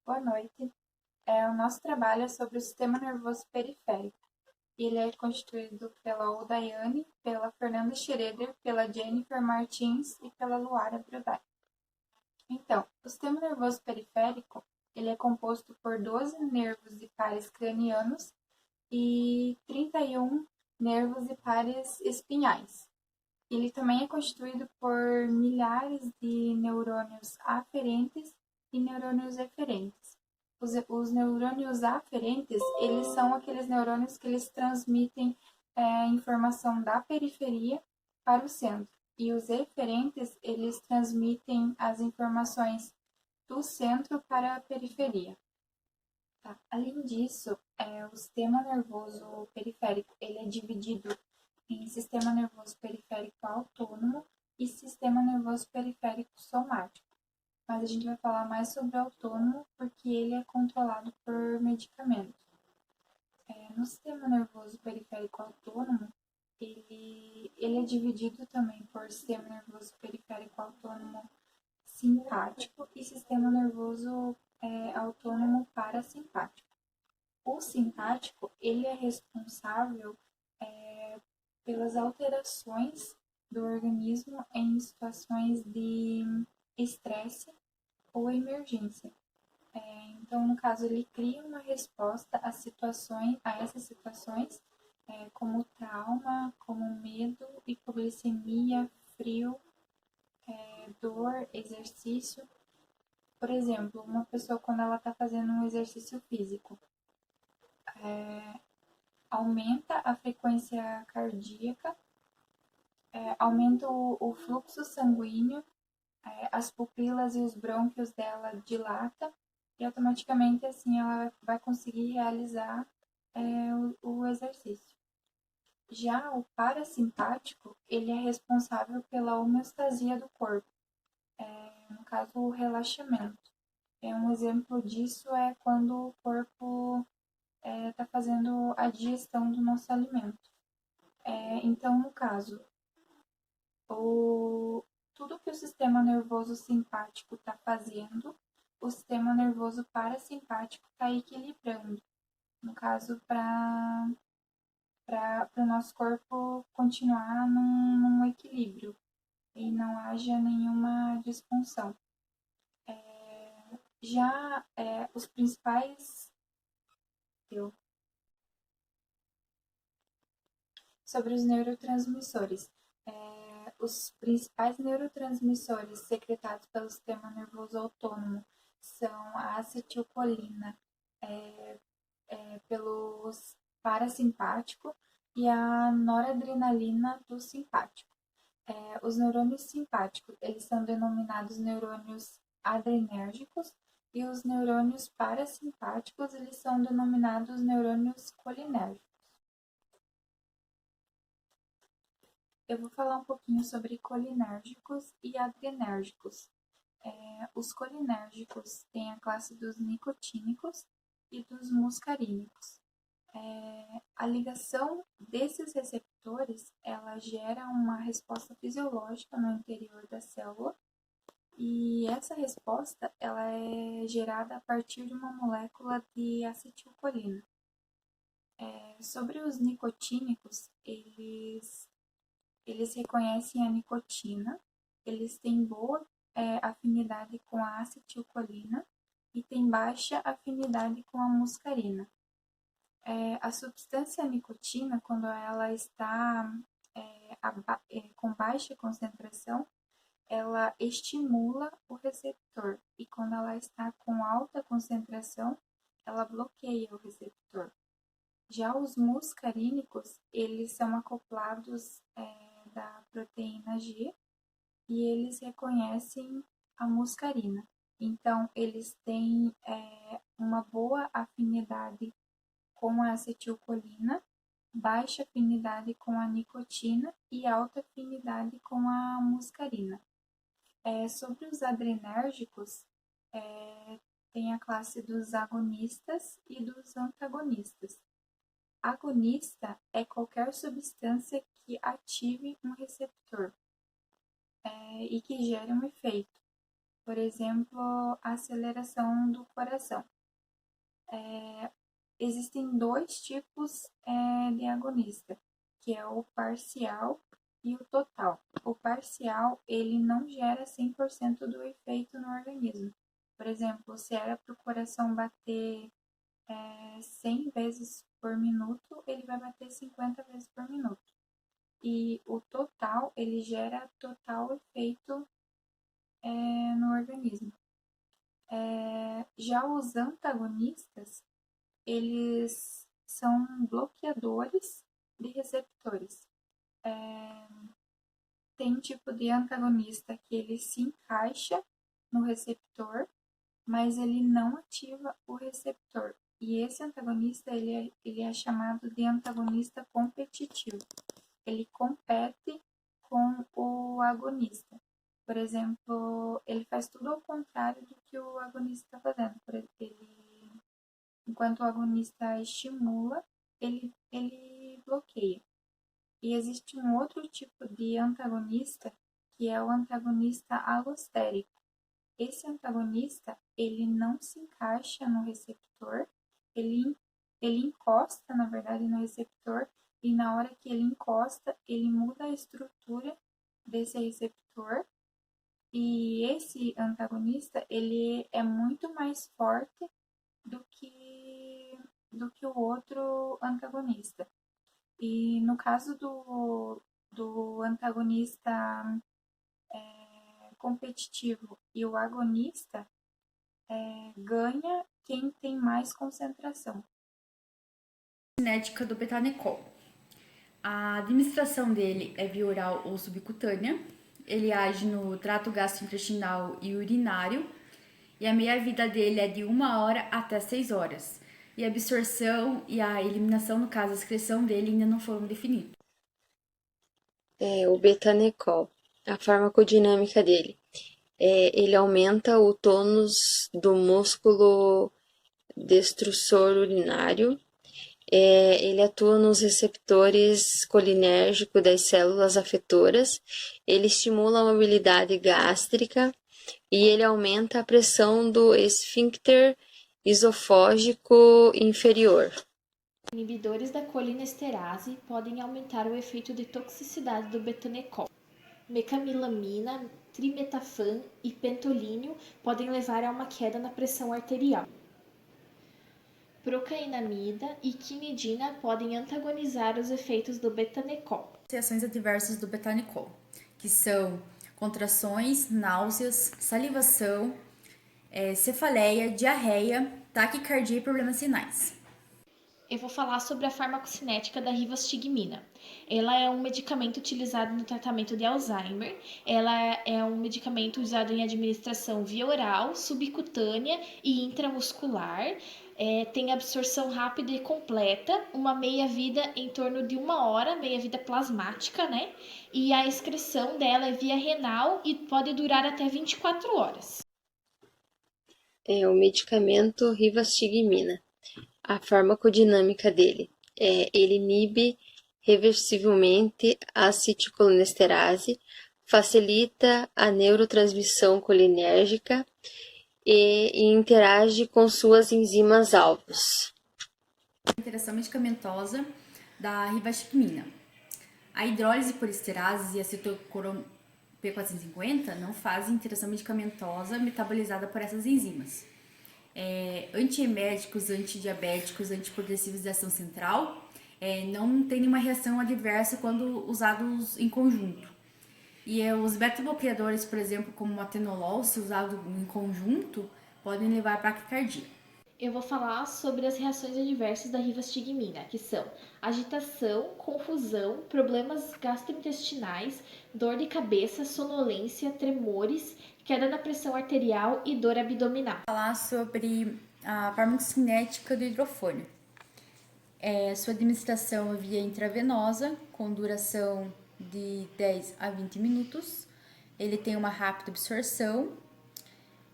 Boa noite. O nosso trabalho é sobre o sistema nervoso periférico. Ele é constituído pela Udayane, pela Fernanda Schroeder, pela Jennifer Martins e pela Luara Brodai. Então, o sistema nervoso periférico ele é composto por 12 nervos e pares cranianos e 31 nervos e pares espinhais. Ele também é constituído por milhares de neurônios aferentes e neurônios eferentes. Os neurônios aferentes, eles são aqueles neurônios que eles transmitem informação da periferia para o centro. E os eferentes, eles transmitem as informações do centro para a periferia. Tá? Além disso, o sistema nervoso periférico, ele é dividido em sistema nervoso periférico autônomo e sistema nervoso periférico somático. Mas a gente vai falar mais sobre o autônomo porque ele é controlado por medicamentos. No sistema nervoso periférico autônomo, ele é dividido também por sistema nervoso periférico autônomo simpático e sistema nervoso autônomo parasimpático. O simpático, ele é responsável pelas alterações do organismo em situações de estresse ou emergência. Então, no caso, ele cria uma resposta a essas situações, como trauma, como medo, hipoglicemia, frio, dor, exercício. Por exemplo, uma pessoa quando ela está fazendo um exercício físico, aumenta a frequência cardíaca, aumenta o fluxo sanguíneo, as pupilas e os brônquios dela dilata e automaticamente assim ela vai conseguir realizar o exercício. Já o parasimpático, ele é responsável pela homeostasia do corpo, no caso o relaxamento. Um exemplo disso é quando o corpo está fazendo a digestão do nosso alimento. Então, no caso, tudo que o sistema nervoso simpático está fazendo, o sistema nervoso parasimpático está equilibrando. No caso, para o nosso corpo continuar num equilíbrio e não haja nenhuma disfunção. Já os principais. Sobre os neurotransmissores. Os principais neurotransmissores secretados pelo sistema nervoso autônomo são a acetilcolina pelo parasimpático e a noradrenalina do simpático. Os neurônios simpáticos, eles são denominados neurônios adrenérgicos e os neurônios parasimpáticos, eles são denominados neurônios colinérgicos. Eu vou falar um pouquinho sobre colinérgicos e adrenérgicos. Os colinérgicos têm a classe dos nicotínicos e dos muscarínicos. A ligação desses receptores, ela gera uma resposta fisiológica no interior da célula e essa resposta ela é gerada a partir de uma molécula de acetilcolina. Sobre os nicotínicos, eles reconhecem a nicotina, eles têm boa afinidade com a acetilcolina e têm baixa afinidade com a muscarina. A substância nicotina, quando ela está com baixa concentração, ela estimula o receptor e quando ela está com alta concentração, ela bloqueia o receptor. Já os muscarínicos, eles são acoplados da proteína G e eles reconhecem a muscarina. Então, eles têm uma boa afinidade com a acetilcolina, baixa afinidade com a nicotina e alta afinidade com a muscarina. Sobre os adrenérgicos, tem a classe dos agonistas e dos antagonistas. Agonista é qualquer substância que ative um receptor e que gere um efeito. Por exemplo, a aceleração do coração. Existem dois tipos de agonista, que é o parcial e o total. O parcial, ele não gera 100% do efeito no organismo. Por exemplo, se era para o coração bater 100 vezes por minuto, ele vai bater 50 vezes por minuto. E o total, ele gera total efeito no organismo. Já os antagonistas, eles são bloqueadores de receptores. Tem um tipo de antagonista que ele se encaixa no receptor, mas ele não ativa o receptor. E esse antagonista, ele é chamado de antagonista competitivo. Ele compete com o agonista. Por exemplo, ele faz tudo ao contrário do que o agonista está fazendo. Enquanto o agonista estimula, ele bloqueia. E existe um outro tipo de antagonista, que é o antagonista alostérico. Esse antagonista, ele não se encaixa no receptor, ele encosta, na verdade, no receptor, e na hora que ele encosta, ele muda a estrutura desse receptor, e esse antagonista, ele é muito mais forte do que o outro antagonista. E no caso do antagonista competitivo e o agonista, ganha quem tem mais concentração. Cinética do betanecol. A administração dele é via oral ou subcutânea. Ele age no trato gastrointestinal e urinário. E a meia-vida dele é de 1 hora até 6 horas. E a absorção e a eliminação, no caso, a excreção dele ainda não foram definidos. O betanecol, a farmacodinâmica dele. Ele aumenta o tônus do músculo destrutor urinário. Ele atua nos receptores colinérgicos das células afetoras. Ele estimula a mobilidade gástrica e ele aumenta a pressão do esfíncter esofágico inferior. Inibidores da colinesterase podem aumentar o efeito de toxicidade do betanecol. Mecamilamina, trimetafan e pentolínio podem levar a uma queda na pressão arterial. Procainamida e quinidina podem antagonizar os efeitos do betanecol. Reações adversas do betanecol, que são contrações, náuseas, salivação, cefaleia, diarreia, taquicardia e problemas renais. Eu vou falar sobre a farmacocinética da rivastigmina. Ela é um medicamento utilizado no tratamento de Alzheimer. Ela é um medicamento usado em administração via oral, subcutânea e intramuscular. Tem absorção rápida e completa, uma meia-vida em torno de 1 hora, meia-vida plasmática, né? E a excreção dela é via renal e pode durar até 24 horas. O medicamento rivastigmina. A farmacodinâmica dele. Ele inibe reversivelmente a acetilcolinesterase, facilita a neurotransmissão colinérgica e interage com suas enzimas alvos. Interação medicamentosa da rivastigmina. A hidrólise por esterase e a citocorom P450 não fazem interação medicamentosa metabolizada por essas enzimas. Antieméticos, antidiabéticos, antiprogressivos de ação central não tem nenhuma reação adversa quando usados em conjunto. E os beta-bloqueadores, por exemplo, como o atenolol, se usado em conjunto, podem levar à taquicardia. Eu vou falar sobre as reações adversas da rivastigmina, que são agitação, confusão, problemas gastrointestinais, dor de cabeça, sonolência, tremores, queda na pressão arterial e dor abdominal. Vou falar sobre a farmacocinética do hidrofônio. Sua administração é via intravenosa, com duração de 10 a 20 minutos. Ele tem uma rápida absorção.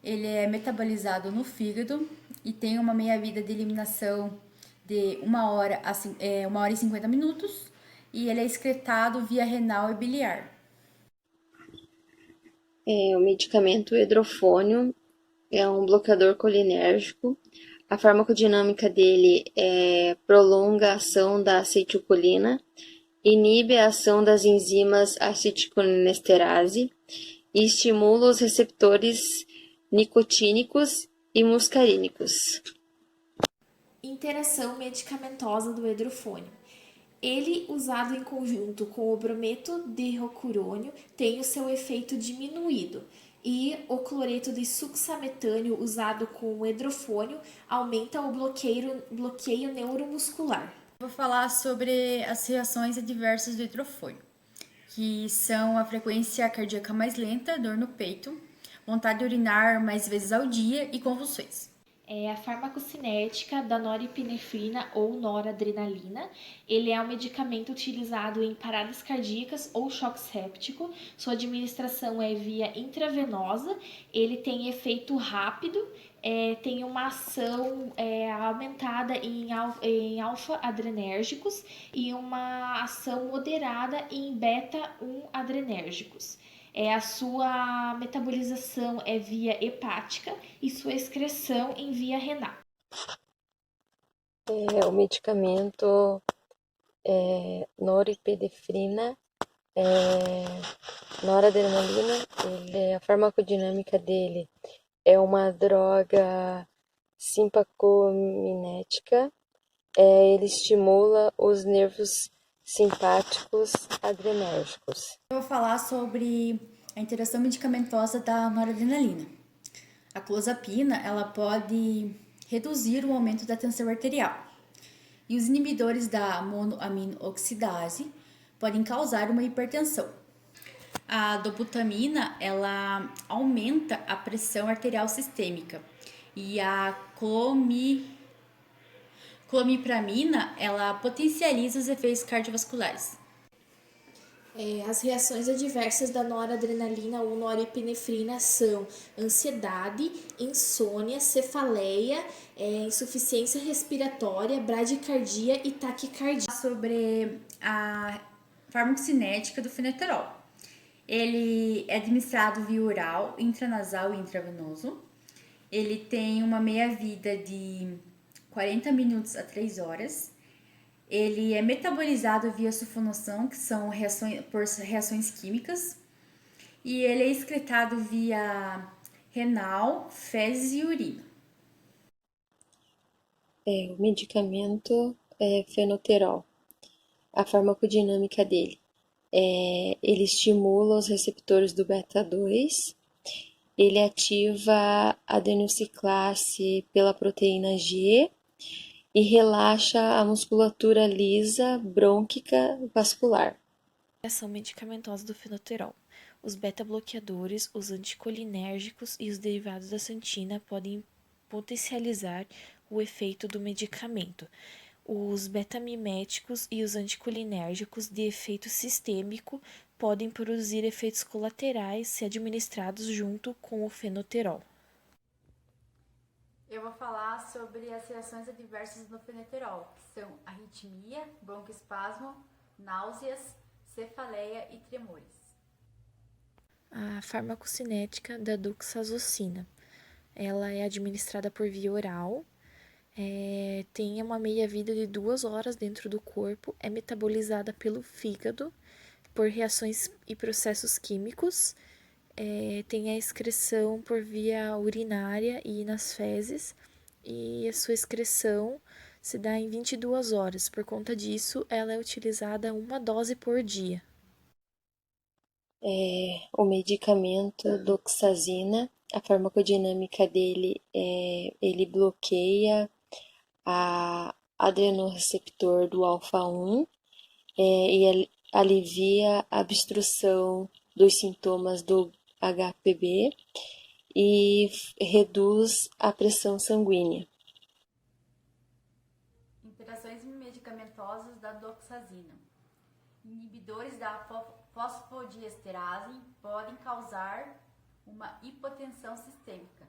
Ele é metabolizado no fígado e tem uma meia-vida de eliminação de 1 hora a 1 hora e 50 minutos. E ele é excretado via renal e biliar. O medicamento hidrofônio é um bloqueador colinérgico. A farmacodinâmica dele prolonga a ação da acetilcolina, inibe a ação das enzimas acetilcolinesterase e estimula os receptores nicotínicos e muscarínicos. Interação medicamentosa do hidrofônio. Ele, usado em conjunto com o brometo de rocurônio, tem o seu efeito diminuído, e o cloreto de succinilmetânio, usado com o hidrofônio, aumenta o bloqueio neuromuscular. Vou falar sobre as reações adversas do hidrofônio, que são a frequência cardíaca mais lenta, dor no peito, vontade de urinar mais vezes ao dia e convulsões. A farmacocinética da norepinefrina ou noradrenalina. Ele é um medicamento utilizado em paradas cardíacas ou choque séptico. Sua administração é via intravenosa. Ele tem efeito rápido, tem uma ação aumentada em alfa-adrenérgicos e uma ação moderada em beta-1 adrenérgicos. A sua metabolização é via hepática e sua excreção em via renal. O medicamento norepinefrina, noradrenalina, a farmacodinâmica dele é uma droga simpaticomimética. Ele estimula os nervos simpáticos adrenérgicos. Eu vou falar sobre a interação medicamentosa da noradrenalina. A clozapina, ela pode reduzir o aumento da tensão arterial. E os inibidores da monoamino-oxidase podem causar uma hipertensão. A dobutamina, ela aumenta a pressão arterial sistêmica. E a clomipramina, ela potencializa os efeitos cardiovasculares. As reações adversas da noradrenalina ou norepinefrina são ansiedade, insônia, cefaleia, insuficiência respiratória, bradicardia e taquicardia. Sobre a farmacocinética do fenetrol. Ele é administrado via oral, intranasal e intravenoso. Ele tem uma meia-vida de 40 minutos a 3 horas. Ele é metabolizado via sulfonação, que são reações químicas. E ele é excretado via renal, fezes e urina. O medicamento fenoterol. A farmacodinâmica dele. Ele estimula os receptores do beta-2. Ele ativa a adenociclase pela proteína G e relaxa a musculatura lisa brônquica vascular. Ação medicamentosa do fenoterol. Os beta-bloqueadores, os anticolinérgicos e os derivados da santina podem potencializar o efeito do medicamento. Os betamiméticos e os anticolinérgicos de efeito sistêmico podem produzir efeitos colaterais se administrados junto com o fenoterol. Eu vou falar sobre as reações adversas do feneterol, que são arritmia, broncoespasmo, náuseas, cefaleia e tremores. A farmacocinética da doxazocina. Ela é administrada por via oral, tem uma meia-vida de 2 horas dentro do corpo, é metabolizada pelo fígado por reações e processos químicos, tem a excreção por via urinária e nas fezes, e a sua excreção se dá em 22 horas. Por conta disso, ela é utilizada uma dose por dia. O medicamento doxazina, a farmacodinâmica dele ele bloqueia a adrenorreceptor do alfa-1 e alivia a obstrução dos sintomas do HPB e reduz a pressão sanguínea. Interações medicamentosas da doxazina. Inibidores da fosfodiesterase podem causar uma hipotensão sistêmica.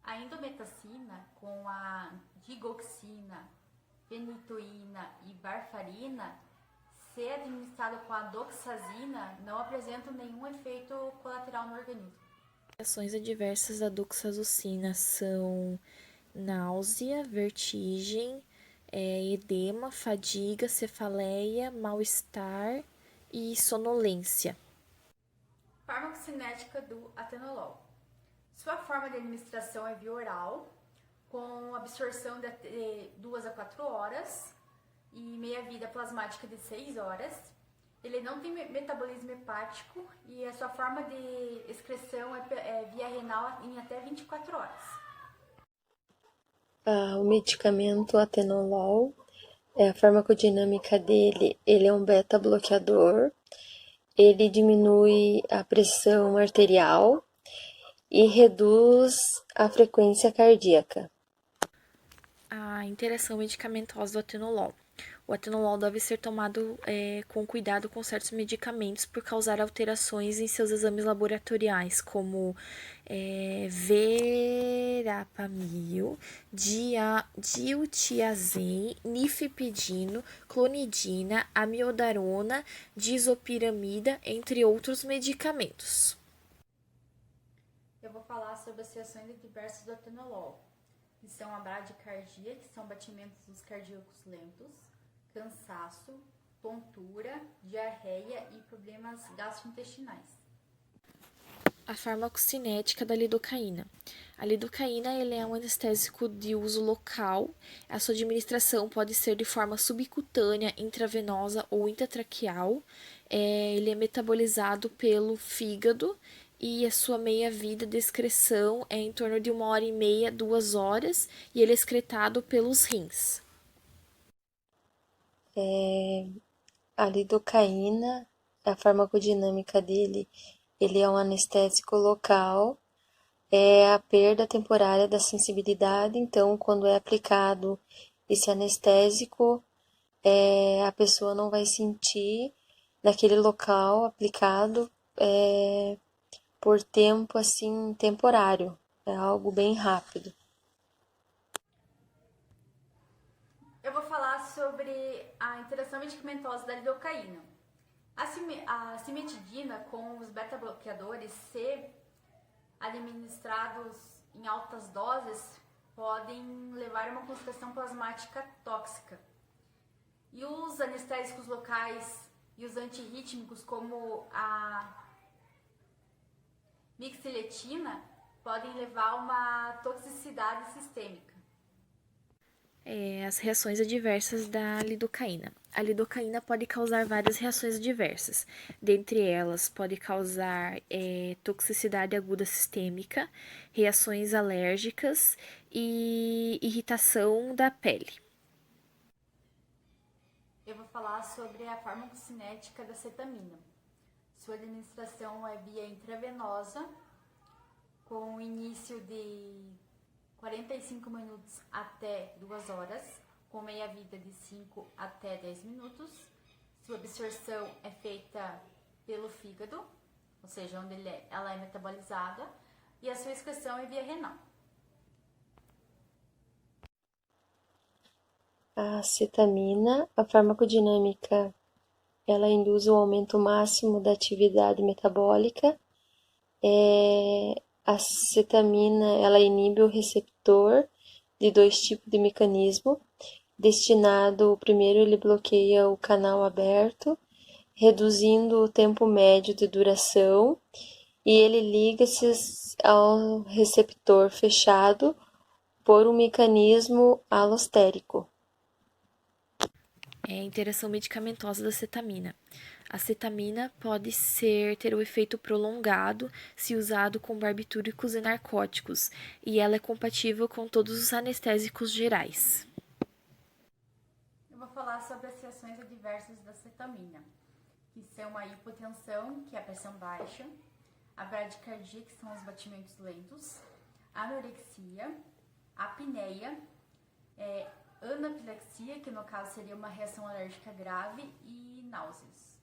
A indometacina com a digoxina, fenitoína e varfarina se administrado com a doxazina, não apresentam nenhum efeito colateral no organismo. Reações adversas da doxazocina são náusea, vertigem, edema, fadiga, cefaleia, mal-estar e sonolência. Farmacocinética do atenolol. Sua forma de administração é via oral, com absorção de 2 a 4 horas e meia-vida plasmática de 6 horas. Ele não tem metabolismo hepático e a sua forma de excreção é via renal em até 24 horas. O medicamento atenolol, a farmacodinâmica dele, ele é um beta-bloqueador, ele diminui a pressão arterial e reduz a frequência cardíaca. A interação medicamentosa do atenolol. O atenolol deve ser tomado com cuidado com certos medicamentos por causar alterações em seus exames laboratoriais, como verapamil, diltiazem, nifepidino, clonidina, amiodarona, disopiramida, entre outros medicamentos. Eu vou falar sobre as reações adversas do atenolol, que são a bradicardia, que são batimentos dos cardíacos lentos, cansaço, tontura, diarreia e problemas gastrointestinais. A farmacocinética da lidocaína. A lidocaína ele é um anestésico de uso local. A sua administração pode ser de forma subcutânea, intravenosa ou intratraqueal. Ele é metabolizado pelo fígado e a sua meia-vida de excreção é em torno de 1h30, 2 horas, e ele é excretado pelos rins. A lidocaína, a farmacodinâmica dele, ele é um anestésico local, é a perda temporária da sensibilidade, então quando é aplicado esse anestésico, a pessoa não vai sentir naquele local aplicado por tempo assim temporário, é algo bem rápido. Eu vou falar sobre a interação medicamentosa da lidocaína. A cimetidina com os beta-bloqueadores, se administrados em altas doses, podem levar a uma concentração plasmática tóxica. E os anestésicos locais e os antirrítmicos, como a mixiletina, podem levar a uma toxicidade sistêmica. As reações adversas da lidocaína. A lidocaína pode causar várias reações adversas. Dentre elas, pode causar toxicidade aguda sistêmica, reações alérgicas e irritação da pele. Eu vou falar sobre a farmacocinética da cetamina. Sua administração é via intravenosa, com início de 45 minutos até 2 horas, com meia-vida de 5 até 10 minutos. Sua absorção é feita pelo fígado, ou seja, onde ela é metabolizada, e a sua excreção é via renal. A cetamina, a farmacodinâmica, ela induz o aumento máximo da atividade metabólica. A cetamina, ela inibe o receptor de 2 tipos de mecanismo. O primeiro, ele bloqueia o canal aberto, reduzindo o tempo médio de duração, e ele liga-se ao receptor fechado por um mecanismo alostérico. Interação medicamentosa da cetamina. A cetamina pode ter um efeito prolongado se usado com barbitúricos e narcóticos, e ela é compatível com todos os anestésicos gerais. Eu vou falar sobre as reações adversas da cetamina, que são a hipotensão, que é a pressão baixa, a bradicardia, que são os batimentos lentos, a anorexia, a apneia, anafilaxia, que no caso seria uma reação alérgica grave, e náuseas.